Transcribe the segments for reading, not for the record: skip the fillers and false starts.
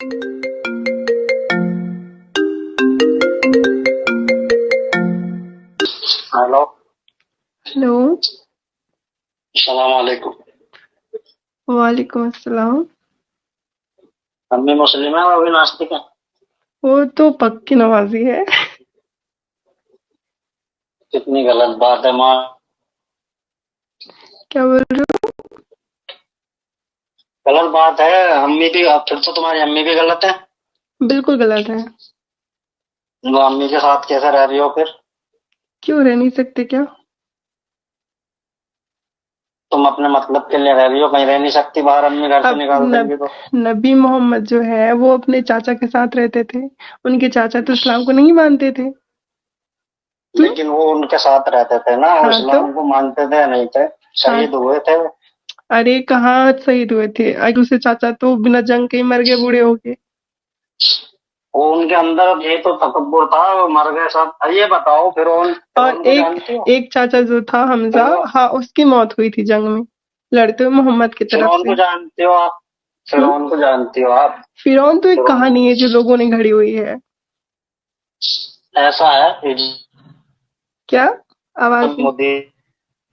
Hello. Hello. सलाम वालेकुम। वालेकुम अस्सलाम। अम्मी मुस्लिम है, वो भी नास्तिक है। वो तो पक्की नमाजी है। कितनी गलत बात है माँ। क्या बोल रहे हो? गलत बात है। अम्मी भी, अब फिर तो तुम्हारी अम्मी भी गलत है। बिल्कुल गलत है। वो अम्मी के साथ कैसे रह रही हो फिर? क्यों रह नहीं सकते क्या? तुम अपने मतलब के लिए रह रही हो, कहीं रह नहीं सकती बाहर, अम्मी घर से अब निकाल देंगी तो। नबी मोहम्मद जो है वो अपने चाचा के साथ रहते थे। उनके चाचा तो इस्लाम को नहीं मानते थे। हम्म। लेकिन वो उनके साथ रहते थे ना, वो हाँ तो। इस्लाम को मानते थे या नहीं थे? हाँ। शहीद हुए थे वो। अरे कहाँ शहीद हुए थे? एक दूसरे चाचा तो बिना जंग के ही मर गए, बूढ़े हो गए। वो उनके अंदर ये तो तकब्बुर था, वो मर गए सब। ये बताओ फिर फिर और उनको एक जानती हो? एक चाचा जो था हमजा, फिर हाँ उसकी मौत हुई थी जंग में, लड़ते हुए मोहम्मद की फिर तरफ से। उनको जानती हो आप? फिर हम्म। उनको जानती हो आप? फिरौन तो एक फिर कहानी है जो लोगों ने घड़ी हुई है। ऐसा है, क्या? आवाज नहीं। मोदी में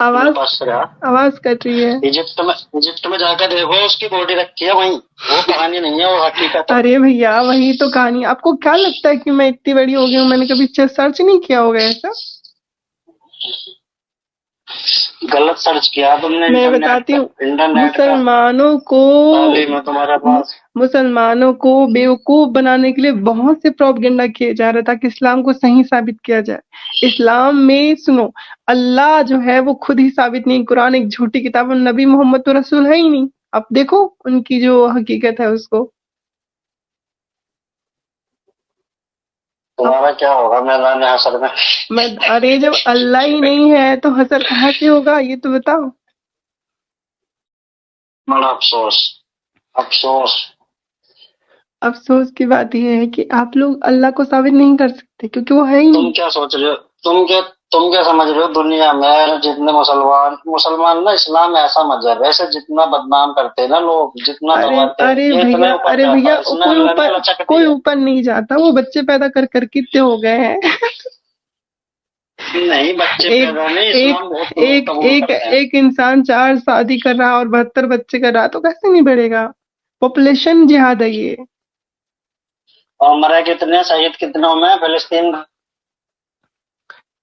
आवाज बस रहा। आवाज कट रही है। इजिप्ट में जाकर देखो, उसकी बॉडी रखी है वहीं। वो कहानी नहीं है, वो हकीकत है। अरे भैया वही तो कहानी। आपको क्या लगता है कि मैं इतनी बड़ी हो गई हूँ, मैंने कभी सर्च नहीं किया होगा ऐसा? गलत सर्च किया तुमने मैं इंटरनेट बताती हूँ। पे, इंटरनेट का मुसलमानों को तालीम है तुम्हारे मु- पास। मुसलमानों को बेवकूफ बनाने के लिए बहुत से प्रोपगेंडा किए जा रहे ताकि इस्लाम को सही साबित किया जाए। इस्लाम में सुनो, अल्लाह जो है वो खुद ही साबित नहीं, कुरान एक झूठी किताब है, नबी मोहम्मद तो रसूल है ही नहीं। आप देखो उनकी जो हकीकत है उसको। अब तुम्हारा क्या होगा मैदान हशर में? मैं, अरे जब अल्लाह ही नहीं है तो हसर कहाँ से होगा ये तो बताओ। बड़ा अफसोस। अफसोस। अफसोस की बात यह है कि आप लोग अल्लाह को साबित नहीं कर सकते क्योंकि वो है ही तुम नहीं। क्या सोच रहे हो? तुम क्या समझ रहे हो? दुनिया में जितने मुसलमान मुसलमान ना, इस्लाम ऐसा मजहब है, ऐसे जितना बदनाम करते हैं ना लोग, जितना अरे दबाते हैं, अरे ये इतने भैया, ऊपर अरे जाता भैया, है, इसने अल्लाह ने लचक दी कोई है। ऊपर नहीं जाता, वो बच्चे पैदा कर करके इतने हो गए हैं। नहीं, बच्चे एक पैदा नहीं, एक इस्लाम बहुत लोग एक कबूल एक करते हैं। एक इंसान 4 शादी कर रहा है और 72 बच्चे कर रहा है तो कैसे नहीं बढ़ेगा? पॉपुलेशन जिहाद है ये। और मरे कितने, शहीद कितनों में फिलिस्तीन?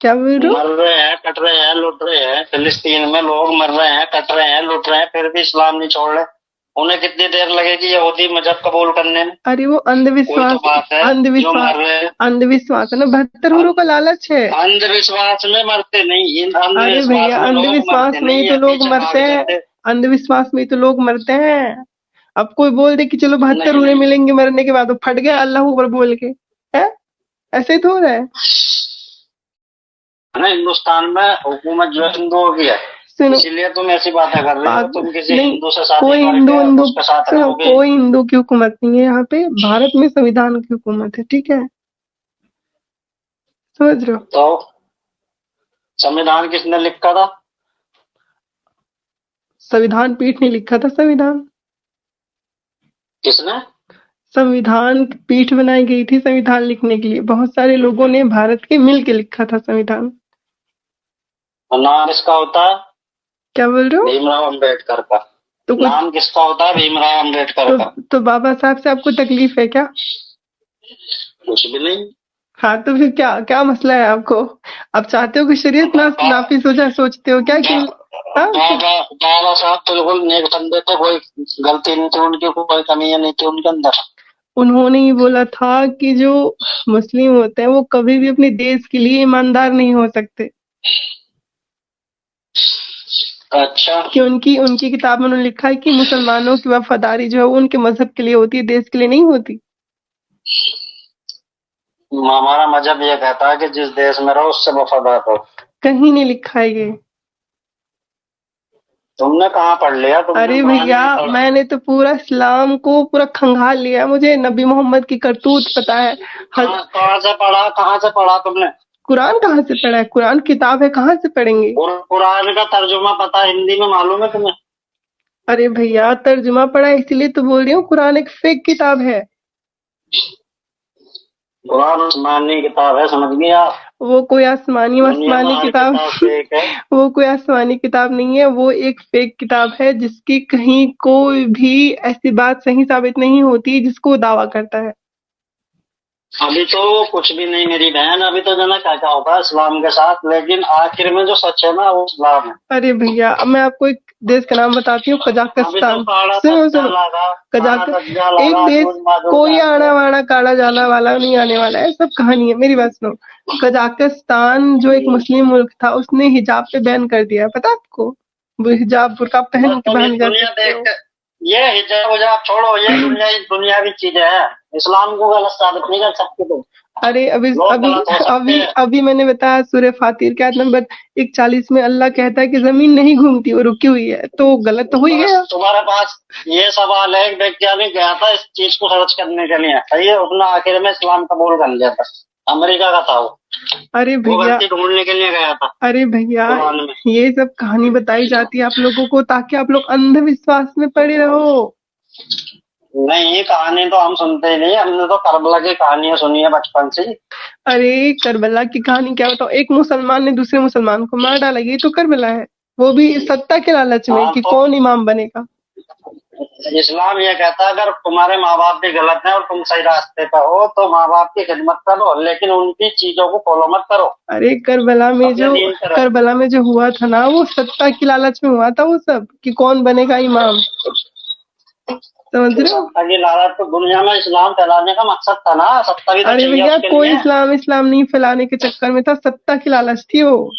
क्या बोल रहे हो? मर रहे हैं, कट रहे हैं, लुट रहे हैं, फिलिस्तीन में लोग मर रहे हैं, कट रहे हैं, लुट रहे हैं, फिर भी इस्लाम नहीं छोड़ रहे। उन्हें कितनी देर लगेगी यहूदी मजहब कबूल करने में? अरे वो कोई तो अंधविश्वास। बात है। जो अंधविश्वास। मर रहे हैं, अंधविश्वास है ना, 72 हूरों का लालच है। अंधविश्वास में मरते नहीं, इन अरे अंधविश्वास भैया में लोग अंधविश्वास मरते में ही नहीं तो है, लोग पीछे मरते भाग हैं। जाते। अंधविश्वास में ही तो लोग मरते हैं। अब कोई बोल दे कि चलो 72 नहीं हूरें नहीं। मिलेंगे मरने के बाद, वो फट गया अल्लाह ऊपर बोल के। है? ऐसे ही तो हो रहा है। है ना, हिंदुस्तान में हुकूमत जो है हिंदुओं की है। सुनो, इसीलिए तुम ऐसी बातें कर रही हो। पाक तुम किसी नहीं, हिंदू से शादी कोई हिंदू करके हिंदू उसके साथ सुनो, रहोगे? कोई हिंदू की हुकूमत नहीं है यहाँ पे, भारत में संविधान की हुकूमत है, ठीक है? समझ रहे हो? तो संविधान किसने लिखा था? संविधान पीठ ने लिखा था संविधान। किसने? संविधान पीठ बनाई गई थी संविधान लिखने के लिए, बहुत सारे लोगों ने भारत के मिल के लिखा था संविधान। और नाम किसका होता है? क्या बोल रहे हो? भीमराव अंबेडकर का। तो कुछ नाम किसका होता है? भीमराव अंबेडकर तो का। तो बाबा साहब से आपको तकलीफ है क्या? कुछ भी नहीं। हाँ तो फिर क्या क्या मसला है आपको? आप चाहते हो कि शरीयत नाफिज हो जाए, सोचते हो क्या कि हाँ बाबा बाबा साहब बिल्कुल नेक बंदे थे, कोई गलती नहीं थी उनकी, कोई कमियां नहीं थी उनके अंदर। उन्होंने ही बोला था कि जो मुस्लिम होते हैं वो कभी भी अपने देश के लिए ईमानदार नहीं हो सकते, अच्छा। कि उनकी उनकी किताब में उन्होंने लिखा है कि मुसलमानों की वफादारी जो है वो उनके मजहब के लिए होती है, देश के लिए नहीं होती। हमारा मजहब ये कहता है कि जिस देश में रहो उससे वफादार रहो। कहीं नहीं लिखा है ये। तुमने कहाँ पढ़ लिया? तुमने अरे कुरान भैया, नहीं पढ़ा? मैंने तो पूरा इस्लाम को पूरा खंगाल लिया, मुझे नबी मोहम्मद की करतूत पता है। कहाँ से पढ़ा? कहाँ से पढ़ा तुमने? कुरान कहाँ से पढ़ा है? कुरान किताब है, कहाँ से पढ़ेंगे? कुरान का तर्जुमा पता है? हिंदी में मालूम है तुम्हें? अरे भैया तर्जुमा पढ़ा है, इसीलिए तो बोल रही हूँ कुरान एक फेक किताब है। कुरान आसमानी किताब है, समझ गए आप? वो कोई आसमानी दुनिया में आसमानी हर किताब किताब फेक है। वो कोई आसमानी किताब नहीं है, वो एक फेक किताब है जिसकी कहीं कोई भी ऐसी बात सही साबित नहीं होती जिसको वो दावा करता है। अभी तो कुछ भी नहीं मेरी बहन, अभी तो जो ना क्या होगा इस्लाम के साथ, लेकिन आखिर में जो सच है ना वो इस्लाम है। अरे भैया, अब मैं आपको एक देश का नाम बताती हूँ, अभी तो कजाकिस्तान। काला सुनो धज्जा सुनो, लगा, कजाक काला धज्जा एक लगा, देश, दूध माधो कोई जाके। आना वाना काला जाना वाला नहीं आने वाला है, सब कहानी है। मेरी बात सुनो, कजाकिस्तान जो एक मुस्लिम मुल्क था, उसने हिजाब पे बैन कर दिया, पता है आपको? वो हिजाब बुर्का पहन के तुम बाहर ये नहीं जा दुनिया सकते देख हो। कर, ये हिजाब उजाब छोड़ो, ये दुनियावी चीजें है। इस्लाम को गलत साबित नहीं कर सकते तुम। अरे अभी लोग अभी गलत हो सकते अभी हैं। अभी मैंने बताया सूरह फातिर के आयत नंबर 41 में अल्लाह कहता है कि जमीन नहीं घूमती, वो रुकी हुई है, तो गलत तो हो ही गया। तुम्हारे पास ये सवाल है, एक वैज्ञानिक गया था इस चीज को सर्च करने के लिए, सही है, उसने आखिर में इस्लाम कबूल कर लिया था। अमेरिका का था वो अरे भैया, गलती ढूंढने के लिए गया था अरे भैया, कुरान में। ये सब कहानी बताई जाती है आप लोगों को ताकि आप लोग अंधविश्वास में पड़े रहो। नहीं, ये कहानी तो हम सुनते ही नहीं, हमने तो करबला की कहानियां सुनी है बचपन से। अरे करबला की कहानी क्या बताओ, एक मुसलमान ने दूसरे मुसलमान को मार डाला, ये तो करबला है, वो भी सत्ता के लालच में हाँ, कि तो कौन इमाम बनेगा। इस्लाम ये कहता है अगर तुम्हारे माँ बाप भी गलत हैं और तुम सही रास्ते पे हो तो माँ बाप की खिदमत करो, लेकिन उनकी चीजों को फॉलो मत करो। अरे अपने दीन पे रहो। करबला में जो हुआ था ना, वो सत्ता की लालच में हुआ था, वो सब कि कौन बनेगा इमाम, समझ रहे हो? सत्ता की लालच तो दुनिया में इस्लाम फैलाने का मकसद था ना, सत्ता भी तो अरे चाहिए भैया, उसके कोई लिए। इस्लाम नहीं फैलाने के चक्कर में था, सत्ता की लालच थी वो।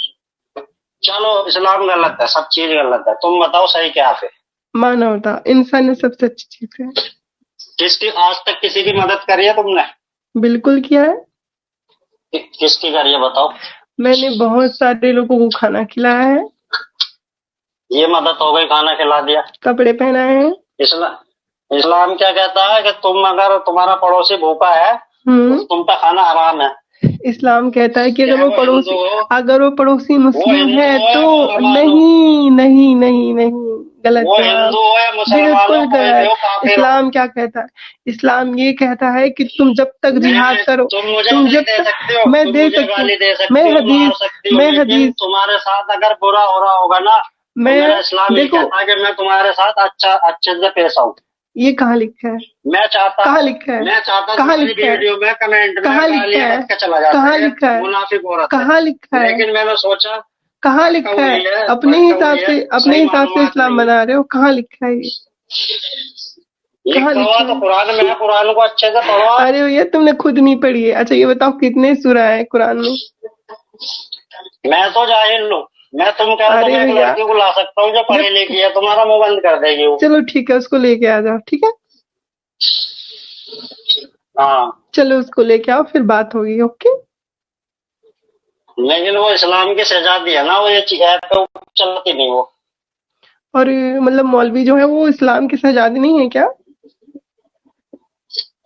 चलो इस्लाम गलत है, सब चीज गलत है, तुम बताओ सही क्या है? मानवता, इंसानियत सबसे अच्छी चीज है। किसकी आज तक किसी की मदद करी है तुमने? बिल्कुल किया है। किसकी करी है बताओ? मैंने बहुत सारे लोगों को खाना खिलाया है, ये मदद हो गई, खाना खिला दिया। कपड़े पहनाए हैं। इस्लाम क्या कहता है कि तुम अगर तुम्हारा पड़ोसी भूखा है तो तुम पे खाना हराम है। इस्लाम कहता है कि चाहे वो हिंदू हो, अगर वो पड़ोसी मुस्लिम हिंदू है हो या तो मुसलमान हो, नहीं नहीं नहीं नहीं, गलत वो जवाब, हिंदू हो या मुसलमान हो, बिल्कुल कोई भी हो, गलत। काफिर हो। इस्लाम क्या कहता है? इस्लाम ये कहता है कि तुम जब तक जिहाद करो, तुम मुझे तुम गाली जब दे तक, सकते हो, मैं तुम दे मुझे सकती गाली हूँ, दे सकते मैं हो, मार हदीस सकती हो, मैं लेकिन हदीस तुम्हारे साथ अगर बुरा हो रहा होगा ना तो मैं मेरा इस्लाम ये देखो, कहता है कि मैं तुम्हारे साथ अच्छे से पेश आऊं। ये कहाँ लिखा है? मैं चाहता कहाँ लिखा है? मैं चाहता कहाँ तुम्हारी लिखा है? वीडियो में कमेंट में कहाँ लिखा गालियां है? रख के चला जाता कहाँ है, लिखा है? मुनाफिक औरत है। कहाँ लिखा है? लेकिन मैंने सोचा कहाँ लिखा है? अपने हिसाब से सही मालूमात इस्लाम नहीं बना रहे हो, कहाँ लिखा है ये? लिखा कहाँ हुआ लिखा तो है? कुरान में है, कुरान को अच्छे से पढ़ो। अरे भैया, तुमने खुद नहीं पढ़ी है। अच्छा ये बताओ, कितने सूरा है कुरान में? मैं तो जाहिल हूँ, मैं तुम कह अरे तो मैं एक भैया, लड़की को ला सकता हूँ जो पढ़ी लिखी है, तुम्हारा मुंह बंद कर देगी वो। चलो ठीक है, उसको लेके आ जाओ, ठीक है? हाँ, चलो उसको लेके आओ, फिर बात होगी, ओके? लेकिन वो इस्लाम की शहजादी है ना, वो ये ऐप पे चलती नहीं वो। और मतलब मौलवी जो है वो इस्लाम की शहजादी नहीं है क्या?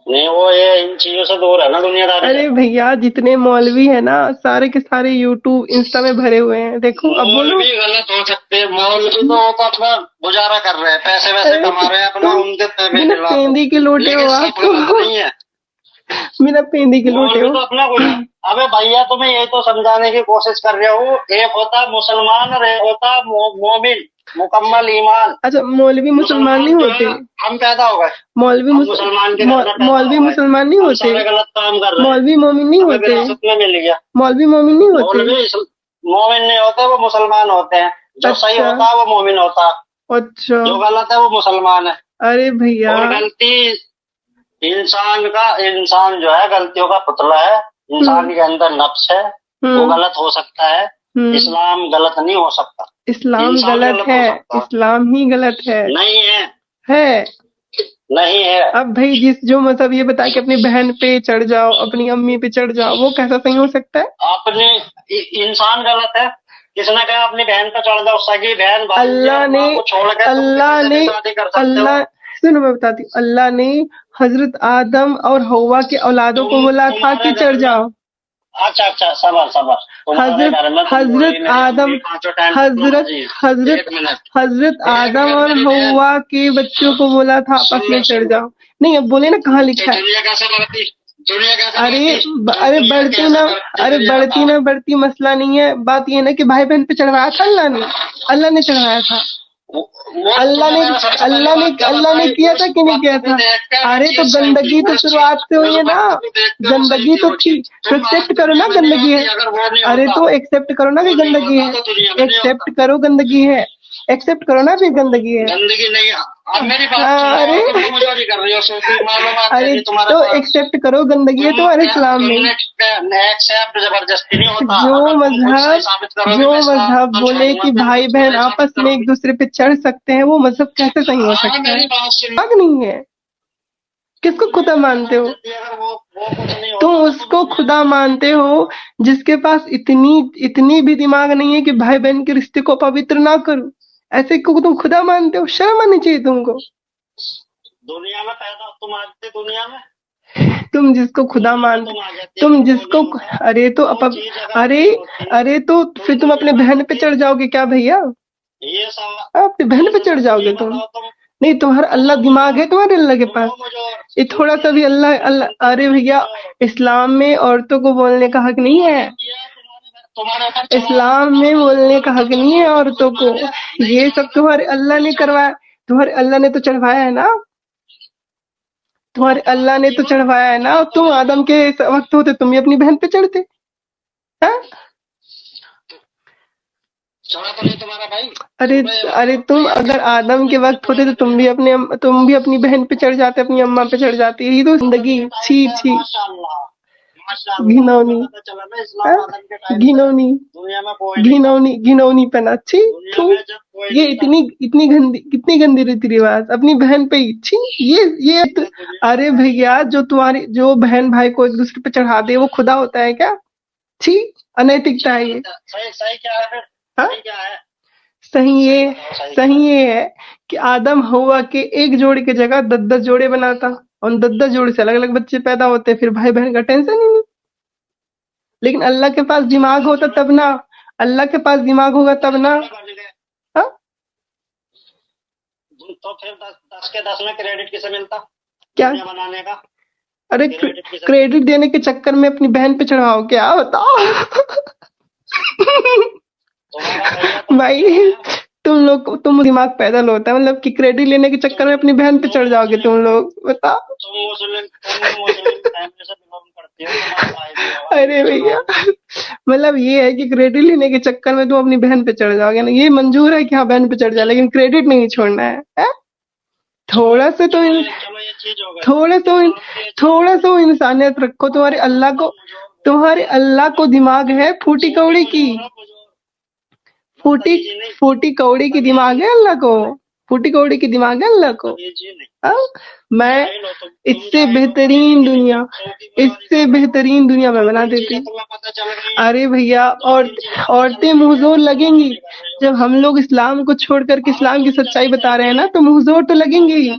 नहीं, वो ये इन चीजों से दूर है ना, दुनियादारी से। अरे भैया, जितने मौलवी है ना, सारे के सारे यूट्यूब इंस्टा में भरे हुए हैं, देखो अब बोलो। मौलवी गलत हो सकते हैं, मौलवी तो वो तो अपना गुजारा कर रहे हैं, पैसे वैसे अरे कमा रहे हैं अपना, तुम उनके बिना खिलाफ हो। पेंदी के लोटे हो लेकिन आप सब तो, गलत नहीं है। बिना पेंदी के लोटे मौलवी हो। तो अपना अबे भैया, तुम्हें ये तो समझाने की कोशिश कर रहे हो, एक होता मुसलमान और एक होता मोमिन, मुकम्मल ईमान। अच्छा, मौलवी मुसलमान नहीं जो होते? है, हम पैदा हो गए, मौलवी हम मुसलमान के घर में पैदा मौलवी हो गए, मुसलमान नहीं हम होते? सारे गलत काम कर रहे हैं, मौलवी मोमिन नहीं हमें होते? विरासत में मिल गया। मौलवी मोमिन नहीं होते? मौलवी मोमिन नहीं होते, वो मुसलमान होते हैं। जो सही अच्छा। होता है वो मोमिन होता है, अच्छा, जो गलत है वो मुसलमान है। अरे भैया, और गलती इंसान जो है गलतियों का पुतला है, इंसान के अंदर नफ्स है, वो गलत हो सकता है। इस्लाम गलत नहीं हो सकता, इस्लाम इंसान गलत हो है, सकता है। इस्लाम ही गलत है। नहीं है, है। नहीं है। अब भाई जो मतलब ये बताए कि अपनी बहन पे चढ़ जाओ, अपनी अम्मी पे चढ़ जाओ, वो कैसा सही हो सकता है? अपने इंसान गलत है, किसने कहा अपनी बहन पे चढ़ जाओ? सगी बहन अल्लाह ने अल्लाह सुनो, मैं बताती हूँ, अल्लाह ने हजरत आदम और हव्वा के औलादों को बोला था कि चढ़ जाओ। अच्छा, सबर हजरत आदम और हव्वा के बच्चों को बोला था आपस में चढ़ जाओ। नहीं, अब बोले ना कहाँ लिखा है। दुनिया कैसे बढ़ती, दुनिया कैसे अरे बढ़ती, अरे दुनिया बढ़ती कैसे ना, बढ़ती, अरे दुनिया बढ़ती बता। ना बढ़ती मसला नहीं है। बात ये है ना कि भाई बहन पे चढ़वाया था अल्लाह ने, अल्लाह ने चढ़वाया था। वो अल्लाह ने तुम्हें मैंने सबसे पहली अल्लाह ने बात क्या अल्लाह ने बताई, किया उस था कि नहीं किया वक्त को था? देखकर अरे तो चीज सही थी, गंदगी तो उस शुरुआत से हुई उस है ना, वक्त को देखकर वो सही गंदगी थी तो वो थी, चीज। तो तुम आज एक्सेप्ट करो ना दुनिया में नहीं गंदगी होती है। अगर वो नहीं अरे होता, तो एक्सेप्ट करो ना कि वो नहीं गंदगी होता है, तो दुनिया में नहीं होता। एक्सेप्ट करो गंदगी है, एक्सेप्ट करो ना फिर गंदगी है। गंदगी नहीं है। अब मेरी बात हाँ, सुनो, अरे तुम कमजोरी कर रही हो, सूफी मालूमात है अरे नहीं तुम्हारे तो पास। एक्सेप्ट करो गंदगी है तुम्हारे इस्लाम में। तुमने एक्सेप्ट जबरदस्ती नहीं होता, जो अगर तुम खुद सही मजहब साबित करोगे जो मैं इस्लाम मजहब तो बोले छोड़ूंगा, कि तुम भाई खुद बहन सही साबित आपस में एक करोगे। दूसरे पे चढ़ सकते हैं, वो मजहब कैसे सही हो हाँ सकता मेरी है? बात सुन, हक नहीं है। किसको खुदा मानते हो? अगर वो कुछ नहीं तुम होता तो उसको दुनिया खुदा में मानते हो जिसके पास इतनी इतनी भी दिमाग नहीं है कि भाई बहन के रिश्ते को पवित्र ना करूं। ऐसे को तुम खुदा मानते हो? शर्म आनी चाहिए तुमको। दुनिया में पैदा तुम आते दुनिया में, तुम जिसको खुदा दुनिया में मानते, तुम आ जाती तुम अगर वो जिसको, नहीं होता। अरे तो वो अब चीज अगर अरे नहीं होती अरे तो तो फिर तुम अपने दुनिया में बहन पे होती। चढ़ जाओगे क्या भैया? ये सवाल अपने बहन पे चढ़ जाओगे ये तुम? बताओ तुम नहीं, तुम्हारा अल्लाह दिमाग है तुम्हारे अल्लाह के तुम पास? हो मुझे ये थोड़ा सा भी अल्लाह अल्लाह, अरे भैया इस्लाम में औरतों को बोलने का हक नहीं है। तुम्हारे ऊपर इस्लाम में बोलने का हक नहीं है औरतों को। ये सब तुम्हारे अल्लाह ने करवाया, तुम्हारे अल्लाह ने तो चढ़वाया है ना, तुम्हारे अल्लाह ने तो चढ़वाया है ना। तुम आदम के वक्त होते तुम भी अपनी बहन पे चढ़ते हैं? चढ़ा तो नहीं तुम्हारा भाई। अरे अरे तुम अगर आदम के वक्त होते तो तुम भी अपनी बहन पे चढ़ जाते, अपनी अम्मा पे चढ़ जाती। यही तो जिंदगी। छी छी, माशाल्लाह माशाल्लाह, घिनौनी, पता चला ना इस्लाम हाँ? आदम के टाइम से घिनौनी दुनिया में कोई नहीं था। घिनौनी घिनौनी पना, छी दुनिया थू। में जब कोई ये नहीं था, इतनी गंदी रीति रिवाज अपनी बहन पे ही, छी। ये तो, अरे भैया जो बहन भाई को एक दूसरे पे चढ़ा दे वो खुदा होता है क्या? छी, अनैतिकता है ये। सही सही क्या है फिर? हाँ? सही क्या है? सही ये है कि आदम हवा के एक जोड़े की जगह 10-10 जोड़े बनाता, और 10-10 जोड़े से अलग अलग बच्चे पैदा होते, फिर भाई बहन का टेंशन ही नहीं। लेकिन अल्लाह के पास दिमाग होता तब ना, अल्लाह के पास दिमाग होगा तब ना। हाँ? तो फिर 10 के 10 में क्रेडिट किसे मिलता क्या? दुनिया बनाने का? अरे क्रेडिट देने के चक्कर में अपनी बहन पे चढ़ाओ क्या? बताओ। भाई तुम दिमाग पैदल होता है, मतलब कि क्रेडिट लेने के चक्कर में अपनी बहन पे चढ़ जाओगे तुम लोग। बताओ। तुम मुस्लिम फैमिली से बिलोंग करती हो, तुम्हारा अरे भैया, मतलब ये है कि क्रेडिट लेने के चक्कर में तुम अपनी बहन पे चढ़ जाओगे ना। ये मंजूर है कि हाँ बहन पे चढ़ जाए, लेकिन क्रेडिट नहीं छोड़ना है? थोड़ा सा तो थोड़ा सा इंसानियत रखो। तुम्हारे अल्लाह को दिमाग है फूटी कौड़ी की, फूटी कौड़ी की दिमाग है अल्लाह को, फूटी कौड़ी की दिमाग है अल्लाह को। मैं इससे बेहतरीन दुनिया में बना देती। अरे भैया, और औरतें मुंहजोर लगेंगी जब हम लोग इस्लाम को छोड़ करके इस्लाम की सच्चाई बता रहे हैं ना, तो मुंहजोर तो लगेंगी ही।